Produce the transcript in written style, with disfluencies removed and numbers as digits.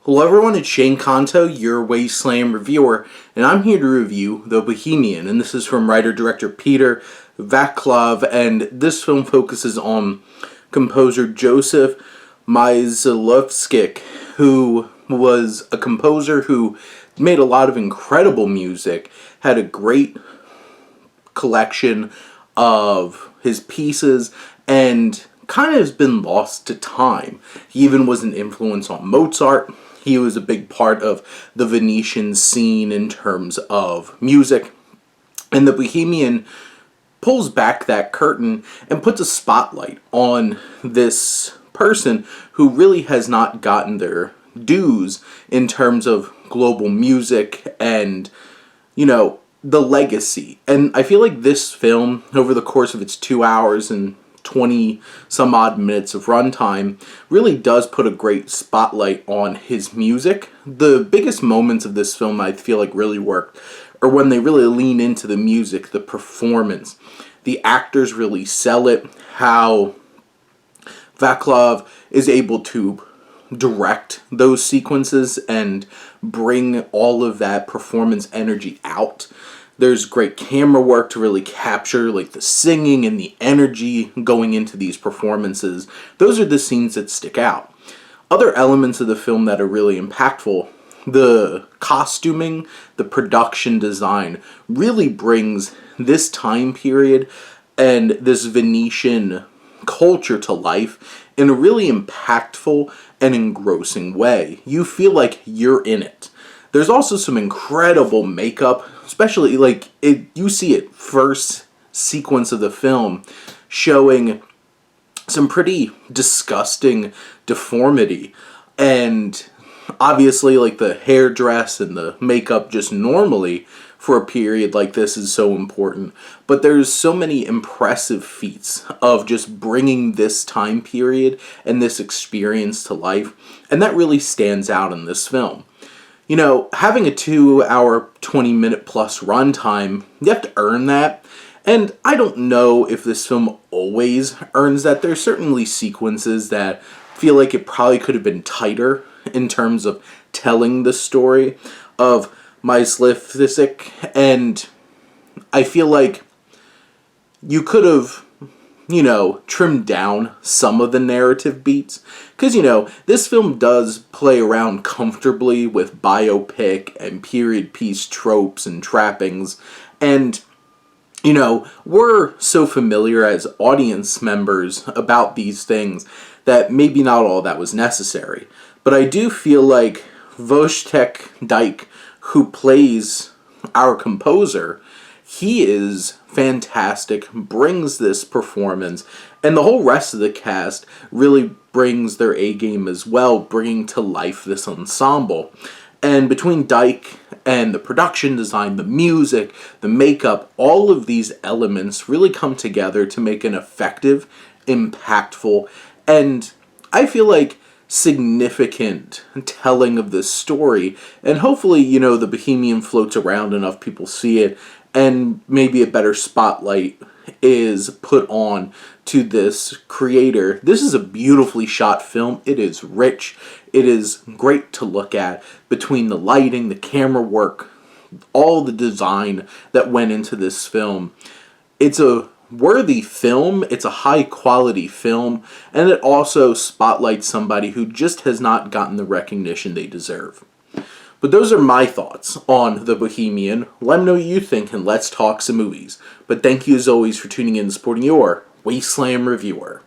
Hello everyone, it's Shane Kanto, your Wasteland reviewer, and I'm here to review The Bohemian, and this is from writer-director Peter Vaclav, and this film focuses on composer Josef who was a composer who made a lot of incredible music, had a great collection of his pieces, and kind of has been lost to time. He even was an influence on Mozart. He was a big part of the Venetian scene in terms of music. And The Bohemian pulls back that curtain and puts a spotlight on this person who really has not gotten their dues in terms of global music and, the legacy. And I feel like this film, over the course of its 2 hours and 20 some odd minutes of runtime, really does put a great spotlight on his music. The biggest moments of this film I feel like really worked are when they really lean into the music, the performance. The actors really sell it, how Vaclav is able to direct those sequences and bring all of that performance energy out. There's great camera work to really capture the singing and the energy going into these performances. Those are the scenes that stick out. Other elements of the film that are really impactful, the costuming, the production design really brings this time period and this Venetian culture to life in a really impactful and engrossing way. You feel like you're in it. There's also some incredible makeup, especially you see it first sequence of the film showing some pretty disgusting deformity, and obviously the hairdress and the makeup just normally for a period like this is so important, but there's so many impressive feats of just bringing this time period and this experience to life, and that really stands out in this film. Having a 2 hour, 20-minute plus runtime, you have to earn that. And I don't know if this film always earns that. There's certainly sequences that feel like it probably could have been tighter in terms of telling the story of Wasteland. And I feel like you could have trimmed down some of the narrative beats. Because, this film does play around comfortably with biopic and period piece tropes and trappings. And, we're so familiar as audience members about these things that maybe not all that was necessary. But I do feel like Wojtek Dyke, who plays our composer, he is fantastic, brings this performance, and the whole rest of the cast really brings their A-game as well, bringing to life this ensemble. And between Dyke and the production design, the music, the makeup, all of these elements really come together to make an effective, impactful, and I feel like significant telling of this story. And hopefully, the Bohemian floats around, enough people see it, and maybe a better spotlight is put on to this creator. This is a beautifully shot film. It is rich. It is great to look at, between the lighting, the camera work, all the design that went into this film. It's a worthy film. It's a high quality film, and it also spotlights somebody who just has not gotten the recognition they deserve. But those are my thoughts on The Bohemian. Let me know what you think, and let's talk some movies. But thank you as always for tuning in and supporting your Wasteland reviewer.